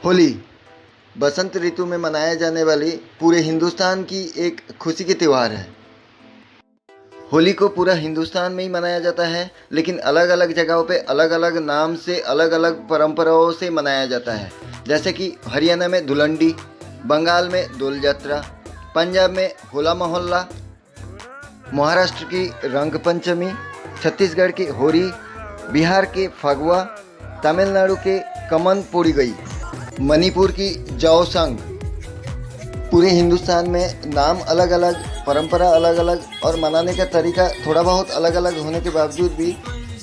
होली बसंत ऋतु में मनाया जाने वाली पूरे हिंदुस्तान की एक खुशी की त्यौहार है। होली को पूरा हिंदुस्तान में ही मनाया जाता है, लेकिन अलग अलग जगहों पे अलग अलग नाम से अलग अलग परंपराओं से मनाया जाता है। जैसे कि हरियाणा में धुलंडी, बंगाल में दोल यात्रा, पंजाब में होला मोहल्ला, महाराष्ट्र की रंग पंचमी, छत्तीसगढ़ की होली, बिहार के फगुआ, तमिलनाडु के कमन पोड़ी गई, मणिपुर की जाओसंग। पूरे हिंदुस्तान में नाम अलग अलग, परंपरा अलग अलग और मनाने का तरीका थोड़ा बहुत अलग अलग होने के बावजूद भी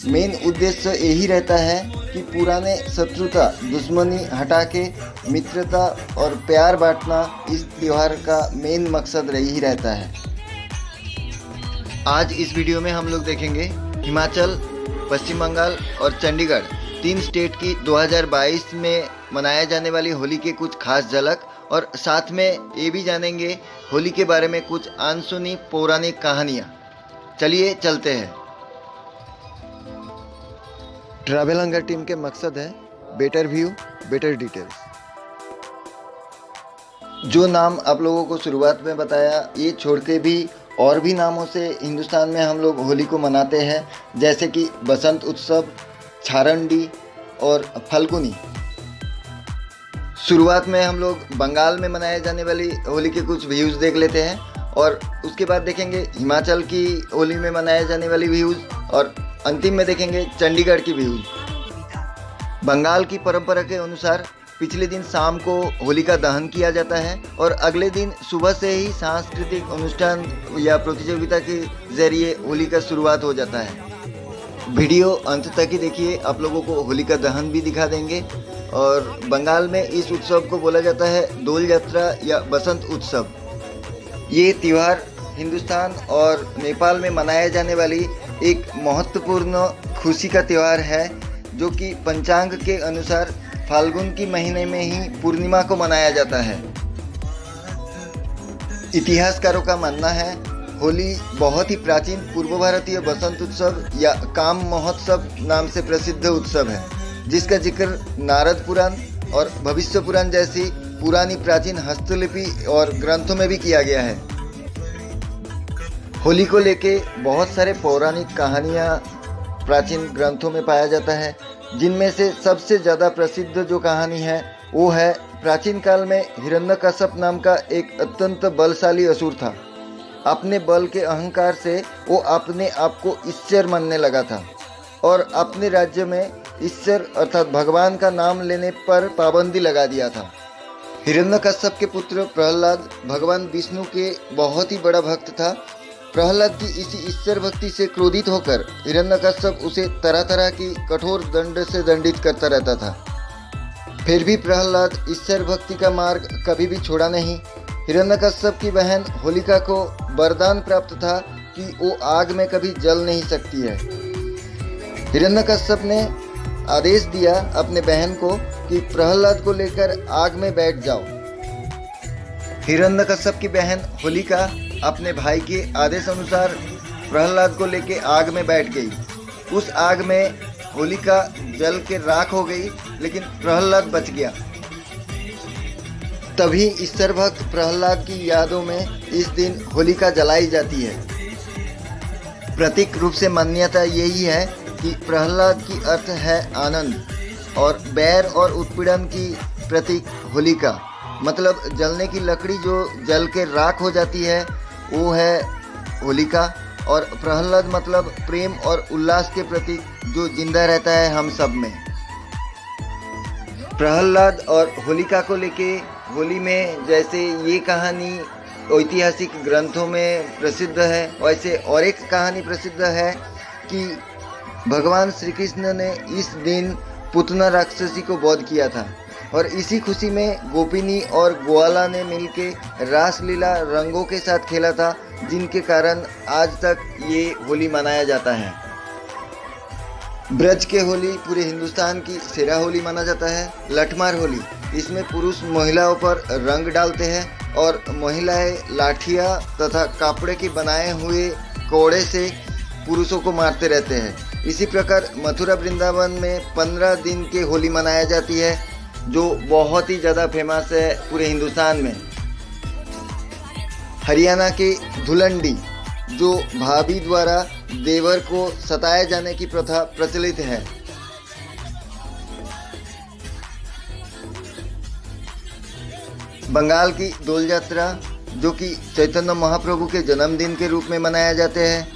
मेन उद्देश्य यही रहता है कि पुराने शत्रुता दुश्मनी हटा के मित्रता और प्यार बांटना इस त्यौहार का मेन मकसद ही रहता है। आज इस वीडियो में हम लोग देखेंगे हिमाचल, पश्चिम बंगाल और चंडीगढ़, 3 स्टेट की 2022 में मनाया जाने वाली होली के कुछ खास झलक, और साथ में ये भी जानेंगे होली के बारे में कुछ अनसुनी पौराणिक कहानियाँ। चलिए चलते हैं। ट्रैवल हंगर टीम के मकसद है बेटर व्यू बेटर डिटेल्स। जो नाम आप लोगों को शुरुआत में बताया, ये छोड़ के भी और भी नामों से हिंदुस्तान में हम लोग होली को मनाते हैं, जैसे कि बसंत उत्सव, छारंडी और फल्गुनी। शुरुआत में हम लोग बंगाल में मनाए जाने वाली होली के कुछ व्यूज़ देख लेते हैं, और उसके बाद देखेंगे हिमाचल की होली में मनाए जाने वाली व्यूज़, और अंतिम में देखेंगे चंडीगढ़ की व्यूज़। बंगाल की परंपरा के अनुसार पिछले दिन शाम को होली का दहन किया जाता है और अगले दिन सुबह से ही सांस्कृतिक अनुष्ठान या प्रतियोगिता के जरिए होली का शुरुआत हो जाता है। वीडियो अंत तक ही देखिए, आप लोगों को होली का दहन भी दिखा देंगे। और बंगाल में इस उत्सव को बोला जाता है दोल यात्रा या बसंत उत्सव। ये त्यौहार हिंदुस्तान और नेपाल में मनाए जाने वाली एक महत्वपूर्ण खुशी का त्यौहार है, जो कि पंचांग के अनुसार फाल्गुन की महीने में ही पूर्णिमा को मनाया जाता है। इतिहासकारों का मानना है होली बहुत ही प्राचीन पूर्व भारतीय बसंत उत्सव या काम महोत्सव नाम से प्रसिद्ध उत्सव है, जिसका जिक्र नारद पुराण और भविष्य पुराण जैसी पुरानी प्राचीन हस्तलिपि और ग्रंथों में भी किया गया है। होली को लेके बहुत सारे पौराणिक कहानियाँ प्राचीन ग्रंथों में पाया जाता है, जिनमें से सबसे ज़्यादा प्रसिद्ध जो कहानी है वो है प्राचीन काल में हिरण्यकश्यप नाम का एक अत्यंत बलशाली असुर था। अपने बल के अहंकार से वो अपने आप को ईश्वर मानने लगा था और अपने राज्य में ईश्वर अर्थात भगवान का नाम लेने पर पाबंदी लगा दिया था। हिरण्यकश्यप के पुत्र प्रहलाद भगवान विष्णु के बहुत ही बड़ा भक्त था। प्रहलाद की इसी ईश्वर भक्ति से क्रोधित होकर हिरण्यकश्यप उसे तरह तरह की कठोर दंड से दंडित करता रहता था। फिर भी प्रहलाद ईश्वर भक्ति का मार्ग कभी भी छोड़ा नहीं। हिरण्यकश्यप की बहन होलिका को वरदान प्राप्त था कि वो आग में कभी जल नहीं सकती है। हिरण्यकश्यप ने आदेश दिया अपने बहन को कि प्रहलाद को लेकर आग में बैठ जाओ। हिरण्यकश्यप की बहन होलिका अपने भाई के आदेश अनुसार प्रहलाद को लेकर आग में बैठ गई। उस आग में होलिका जल के राख हो गई, लेकिन प्रहलाद बच गया। तभी ईश्वर भक्त प्रहलाद की यादों में इस दिन होलिका जलाई जाती है। प्रतीक रूप से मान्यता यही है कि प्रहलाद की अर्थ है आनंद, और बैर और उत्पीड़न की प्रतीक होलिका मतलब जलने की लकड़ी जो जल के राख हो जाती है वो है होलिका, और प्रहलाद मतलब प्रेम और उल्लास के प्रतीक जो जिंदा रहता है हम सब में। प्रहलाद और होलिका को लेके होली में जैसे ये कहानी ऐतिहासिक ग्रंथों में प्रसिद्ध है, वैसे और एक कहानी प्रसिद्ध है कि भगवान श्री कृष्ण ने इस दिन पुतना राक्षसी को वध किया था, और इसी खुशी में गोपिनी और ग्वाला ने मिलकर रासलीला रंगों के साथ खेला था, जिनके कारण आज तक ये होली मनाया जाता है। ब्रज के होली पूरे हिंदुस्तान की सेरा होली माना जाता है। लठमार होली, इसमें पुरुष महिलाओं पर रंग डालते हैं और महिलाएं लाठियाँ तथा कपड़े के बनाए हुए कोड़े से पुरुषों को मारते रहते हैं। इसी प्रकार मथुरा वृंदावन में 15 दिन की होली मनाई जाती है। जो बहुत ही ज़्यादा फेमस है पूरे हिंदुस्तान में। हरियाणा के धुलंडी, जो भाभी द्वारा देवर को सताए जाने की प्रथा प्रचलित है। बंगाल की डोल यात्रा, जो कि चैतन्य महाप्रभु के जन्मदिन के रूप में मनाया जाते हैं।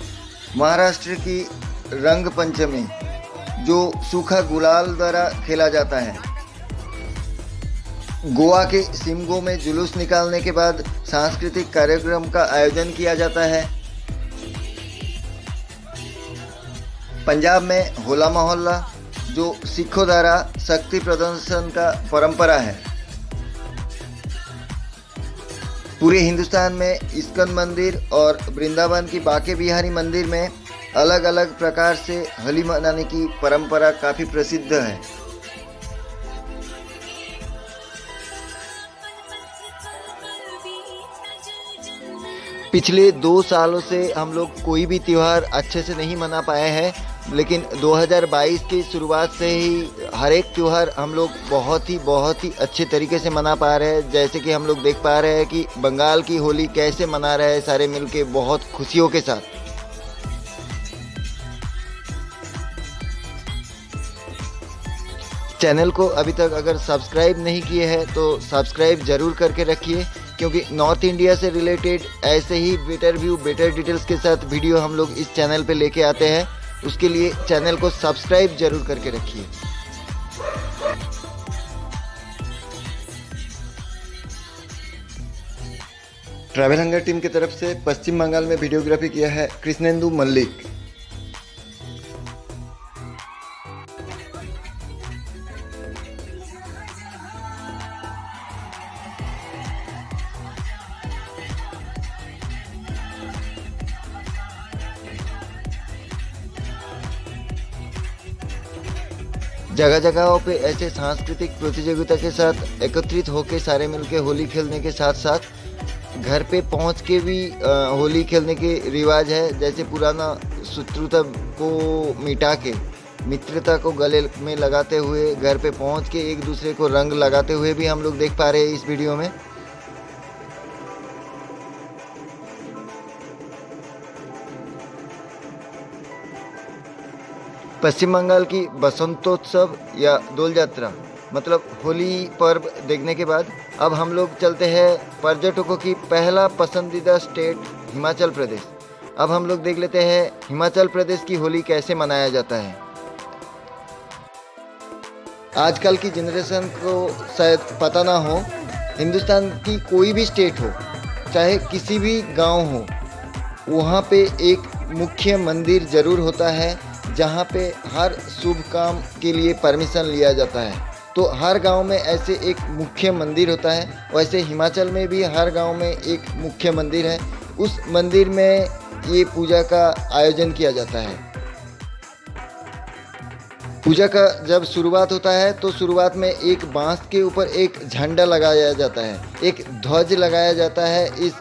महाराष्ट्र की रंग पंचमी, जो सूखा गुलाल द्वारा खेला जाता है। गोवा के सिमगो में जुलूस निकालने के बाद सांस्कृतिक कार्यक्रम का आयोजन किया जाता है। पंजाब में होला मोहल्ला, जो सिखों द्वारा शक्ति प्रदर्शन का परंपरा है। पूरे हिंदुस्तान में इस्कॉन मंदिर और वृंदावन की बांके बिहारी मंदिर में अलग अलग प्रकार से होली मनाने की परंपरा काफ़ी प्रसिद्ध है। पिछले 2 सालों से हम लोग कोई भी त्यौहार अच्छे से नहीं मना पाए हैं, लेकिन 2022 की शुरुआत से ही हर एक त्यौहार हम लोग बहुत ही अच्छे तरीके से मना पा रहे हैं। जैसे कि हम लोग देख पा रहे हैं कि बंगाल की होली कैसे मना रहे हैं सारे मिलके बहुत खुशियों के साथ। चैनल को अभी तक अगर सब्सक्राइब नहीं किए हैं तो सब्सक्राइब ज़रूर करके रखिए, क्योंकि नॉर्थ इंडिया से रिलेटेड ऐसे ही बेटर व्यू बेटर डिटेल्स के साथ वीडियो हम लोग इस चैनल पे लेके आते हैं। उसके लिए चैनल को सब्सक्राइब जरूर करके रखिए। ट्रैवल हंगर टीम की तरफ से पश्चिम बंगाल में वीडियोग्राफी किया है कृष्णेंदु मल्लिक। जगह जगहों पे ऐसे सांस्कृतिक प्रतियोगिता के साथ एकत्रित होकर सारे मिलके होली खेलने के साथ साथ घर पे पहुंच के भी होली खेलने के रिवाज है। जैसे पुराना शत्रुता को मिटा के मित्रता को गले में लगाते हुए घर पे पहुंच के एक दूसरे को रंग लगाते हुए भी हम लोग देख पा रहे हैं इस वीडियो में। पश्चिम बंगाल की बसंतोत्सव या डोल यात्रा मतलब होली पर्व देखने के बाद अब हम लोग चलते हैं पर्यटकों की पहला पसंदीदा स्टेट हिमाचल प्रदेश। अब हम लोग देख लेते हैं हिमाचल प्रदेश की होली कैसे मनाया जाता है। आजकल की जनरेशन को शायद पता ना हो, हिंदुस्तान की कोई भी स्टेट हो, चाहे किसी भी गांव हो, वहाँ पे एक मुख्य मंदिर ज़रूर होता है जहाँ पे हर शुभ काम के लिए परमिशन लिया जाता है। तो हर गांव में ऐसे एक मुख्य मंदिर होता है। वैसे हिमाचल में भी हर गांव में एक मुख्य मंदिर है। उस मंदिर में ये पूजा का आयोजन किया जाता है। पूजा का जब शुरुआत होता है तो शुरुआत में एक बांस के ऊपर एक झंडा लगाया जाता है, एक ध्वज लगाया जाता है इस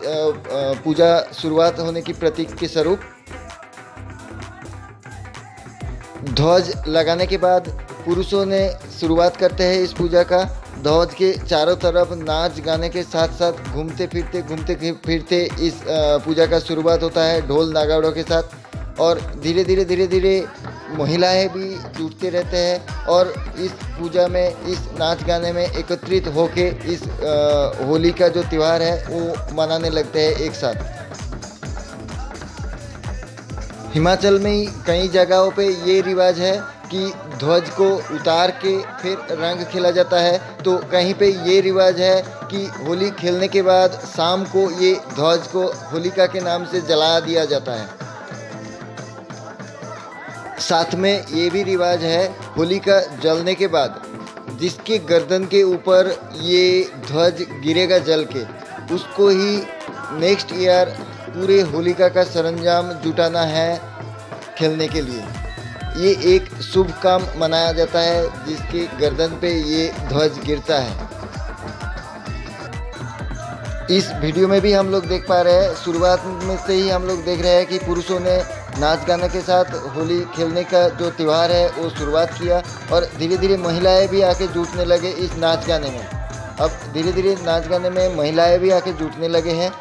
पूजा शुरुआत होने की प्रतीक के स्वरूप। ध्वज लगाने के बाद पुरुषों ने शुरुआत करते हैं इस पूजा का। ध्वज के चारों तरफ नाच गाने के साथ साथ घूमते फिरते इस पूजा का शुरुआत होता है ढोल नगाड़ों के साथ। और धीरे धीरे महिलाएं भी जुटते रहते हैं और इस पूजा में इस नाच गाने में एकत्रित होके इस होली का जो त्यौहार है वो मनाने लगते हैं एक साथ। हिमाचल में ही कई जगहों पे ये रिवाज है कि ध्वज को उतार के फिर रंग खेला जाता है। तो कहीं पे ये रिवाज है कि होली खेलने के बाद शाम को ये ध्वज को होलिका के नाम से जला दिया जाता है। साथ में ये भी रिवाज है होलिका जलने के बाद जिसके गर्दन के ऊपर ये ध्वज गिरेगा जल के, उसको ही नेक्स्ट ईयर पूरे होलिका का सरंजाम जुटाना है खेलने के लिए। ये एक शुभ काम मनाया जाता है जिसके गर्दन पे ये ध्वज गिरता है। इस वीडियो में भी हम लोग देख पा रहे हैं, शुरुआत में से ही हम लोग देख रहे हैं कि पुरुषों ने नाच गाने के साथ होली खेलने का जो त्यौहार है वो शुरुआत किया और धीरे धीरे महिलाएं भी आके जुटने लगे इस नाच गाने में। अब धीरे धीरे नाच गाने में महिलाएं भी आके जुटने लगे हैं।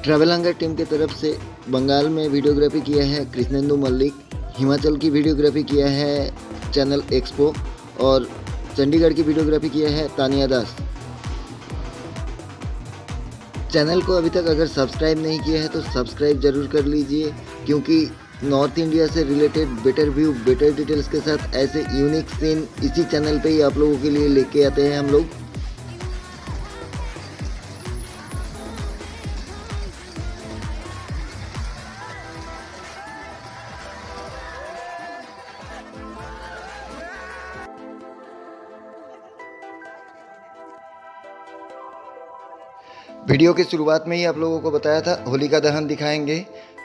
ट्रैवल हंगर टीम की तरफ से बंगाल में वीडियोग्राफी किया है कृष्णेंदु मल्लिक, हिमाचल की वीडियोग्राफी किया है चैनल एक्सपो और चंडीगढ़ की वीडियोग्राफी किया है तानिया दास। चैनल को अभी तक अगर सब्सक्राइब नहीं किया है तो सब्सक्राइब ज़रूर कर लीजिए, क्योंकि नॉर्थ इंडिया से related better view better details के साथ ऐसे यूनिक सीन इसी चैनल पे ही आप लोगों के लिए लेके आते हैं हम लोग। वीडियो की शुरुआत में ही आप लोगों को बताया था होलिका दहन दिखाएंगे।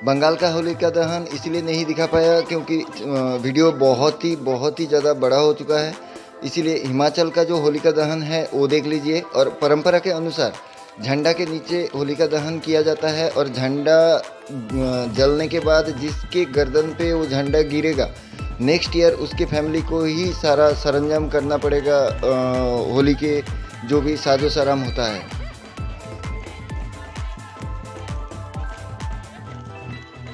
बंगाल का होलिका दहन इसलिए नहीं दिखा पाया क्योंकि वीडियो बहुत ही ज़्यादा बड़ा हो चुका है, इसीलिए हिमाचल का जो होलिका दहन है वो देख लीजिए। और परंपरा के अनुसार झंडा के नीचे होलिका दहन किया जाता है और झंडा जलने के बाद जिसके गर्दन पे वो झंडा गिरेगा नेक्स्ट ईयर उसके फैमिली को ही सारा सरंजाम करना पड़ेगा, होली के जो भी साजो सराम होता है।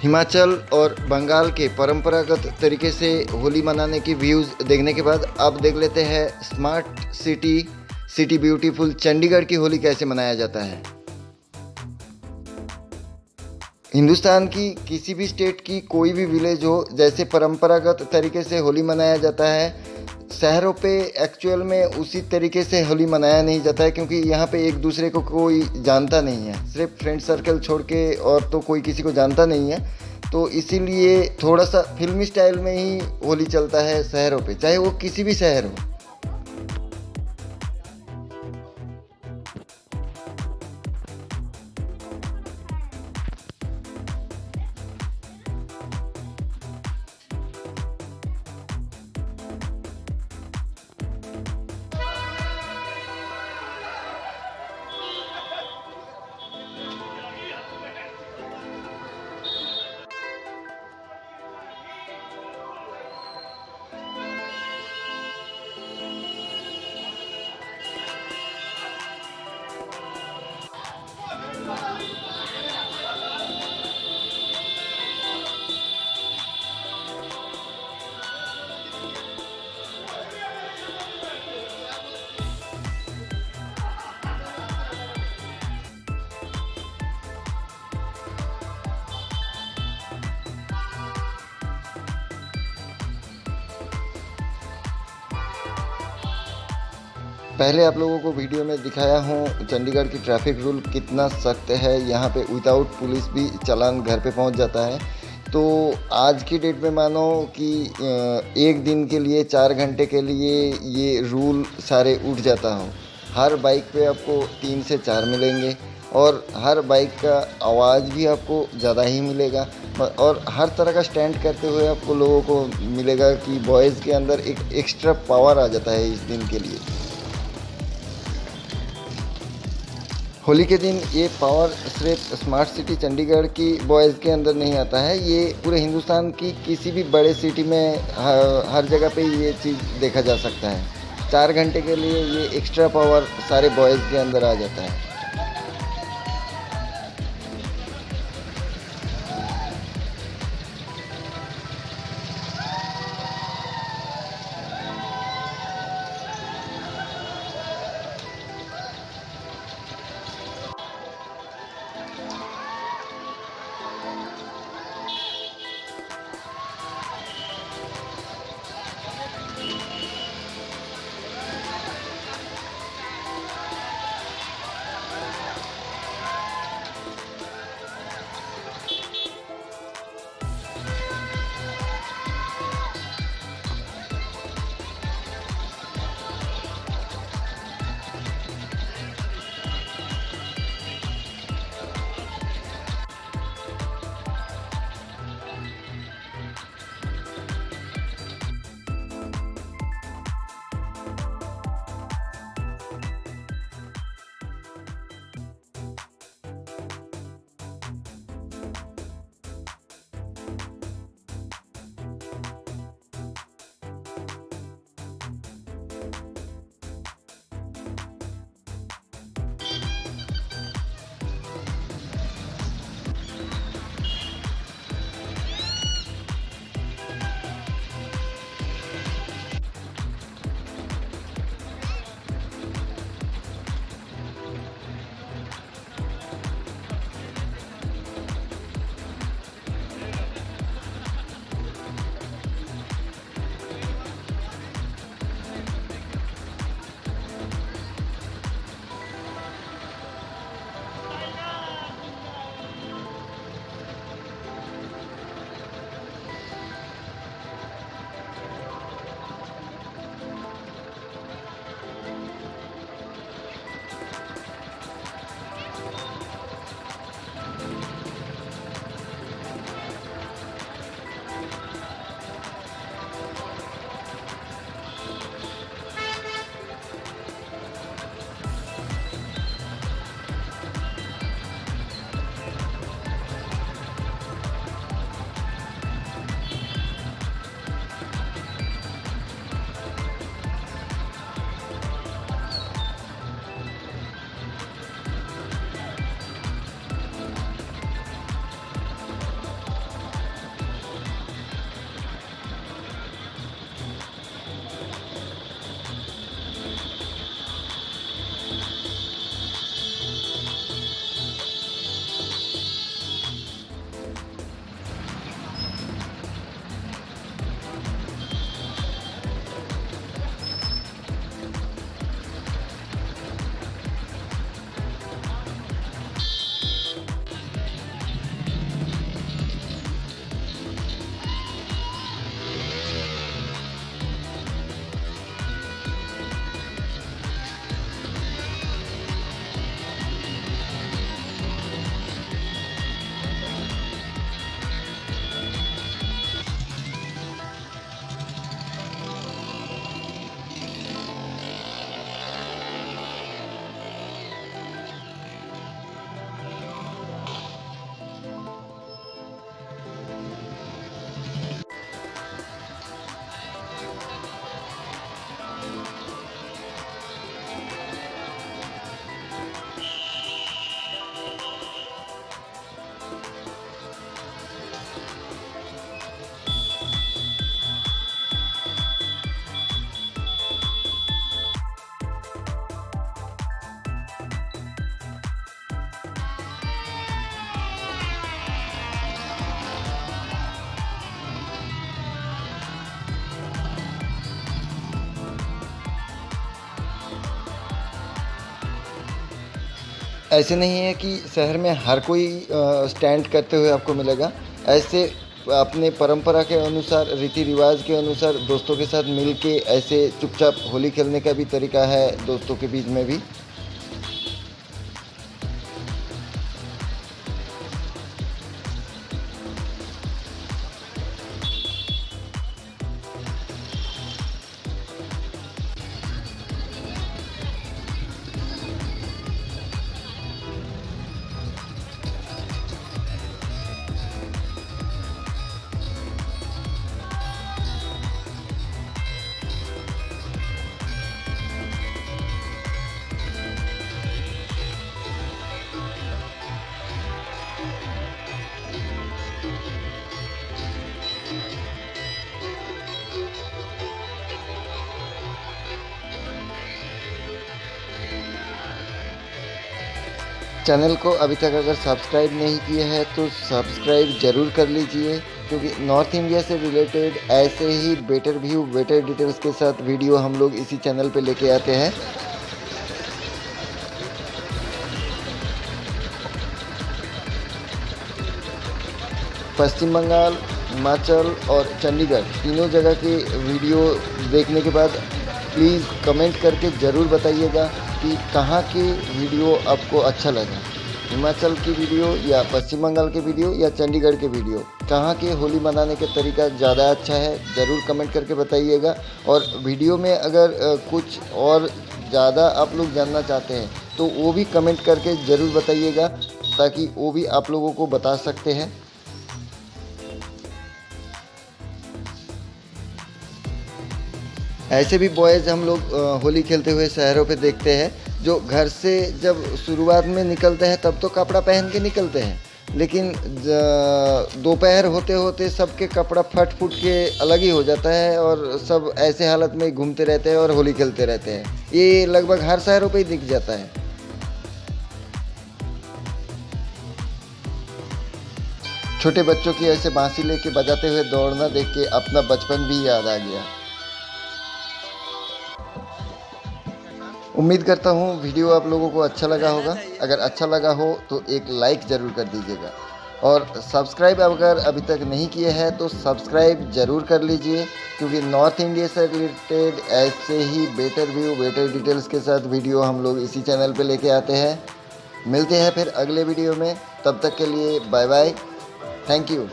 हिमाचल और बंगाल के परंपरागत तरीके से होली मनाने की व्यूज़ देखने के बाद अब देख लेते हैं स्मार्ट सिटी ब्यूटीफुल चंडीगढ़ की होली कैसे मनाया जाता है। हिंदुस्तान की किसी भी स्टेट की कोई भी विलेज हो, जैसे परंपरागत तरीके से होली मनाया जाता है, शहरों पे एक्चुअल में उसी तरीके से होली मनाया नहीं जाता है, क्योंकि यहाँ पे एक दूसरे को कोई जानता नहीं है। सिर्फ फ्रेंड सर्कल छोड़ के और तो कोई किसी को जानता नहीं है, तो इसीलिए थोड़ा सा फिल्मी स्टाइल में ही होली चलता है शहरों पे, चाहे वो किसी भी शहर हो। पहले आप लोगों को वीडियो में दिखाया हूँ चंडीगढ़ की ट्रैफिक रूल कितना सख्त है। यहाँ पे विदाउट पुलिस भी चालान घर पे पहुँच जाता है। तो आज की डेट में मानो कि एक दिन के लिए 4 घंटे के लिए ये रूल सारे उठ जाता हो। हर बाइक पे आपको 3 से 4 मिलेंगे और हर बाइक का आवाज़ भी आपको ज़्यादा ही मिलेगा और हर तरह का स्टैंड करते हुए आपको लोगों को मिलेगा कि बॉयज़ के अंदर एक एक्स्ट्रा पावर आ जाता है इस दिन के लिए। होली के दिन ये पावर सिर्फ स्मार्ट सिटी चंडीगढ़ की बॉयज़ के अंदर नहीं आता है, ये पूरे हिंदुस्तान की किसी भी बड़े सिटी में हर जगह पे ये चीज़ देखा जा सकता है। 4 घंटे के लिए ये एक्स्ट्रा पावर सारे बॉयज़ के अंदर आ जाता है। ऐसे नहीं है कि शहर में हर कोई स्टैंड करते हुए आपको मिलेगा। ऐसे अपने परंपरा के अनुसार, रीति रिवाज के अनुसार दोस्तों के साथ मिल के ऐसे चुपचाप होली खेलने का भी तरीका है दोस्तों के बीच में भी। चैनल को अभी तक अगर सब्सक्राइब नहीं किए हैं तो सब्सक्राइब ज़रूर कर लीजिए, क्योंकि नॉर्थ इंडिया से रिलेटेड ऐसे ही बेटर व्यू, बेटर डिटेल्स के साथ वीडियो हम लोग इसी चैनल पे लेके आते हैं। पश्चिम बंगाल, हिमाचल और चंडीगढ़ तीनों जगह के वीडियो देखने के बाद प्लीज़ कमेंट करके ज़रूर बताइएगा कि कहाँ की वीडियो आपको अच्छा लगा। हिमाचल की वीडियो या पश्चिम बंगाल के वीडियो या चंडीगढ़ के वीडियो, कहाँ के होली मनाने का तरीका ज़्यादा अच्छा है, ज़रूर कमेंट करके बताइएगा। और वीडियो में अगर कुछ और ज़्यादा आप लोग जानना चाहते हैं तो वो भी कमेंट करके ज़रूर बताइएगा, ताकि वो भी आप लोगों को बता सकते हैं। ऐसे भी बॉयज़ हम लोग होली खेलते हुए शहरों पे देखते हैं, जो घर से जब शुरुआत में निकलते हैं तब तो कपड़ा पहन के निकलते हैं, लेकिन दोपहर होते होते सबके कपड़ा फट फुट के अलग ही हो जाता है और सब ऐसे हालत में घूमते रहते हैं और होली खेलते रहते हैं। ये लगभग हर शहरों पे ही दिख जाता है। छोटे बच्चों की ऐसे बांसी लेके बजाते हुए दौड़ना देख के अपना बचपन भी याद आ गया। उम्मीद करता हूँ वीडियो आप लोगों को अच्छा लगा होगा। अगर अच्छा लगा हो तो एक लाइक ज़रूर कर दीजिएगा, और सब्सक्राइब अगर अभी तक नहीं किए हैं तो सब्सक्राइब ज़रूर कर लीजिए, क्योंकि नॉर्थ इंडिया से रिलेटेड ऐसे ही बेटर व्यू, बेटर डिटेल्स के साथ वीडियो हम लोग इसी चैनल पे लेके आते हैं। मिलते हैं फिर अगले वीडियो में, तब तक के लिए बाय बाय, थैंक यू।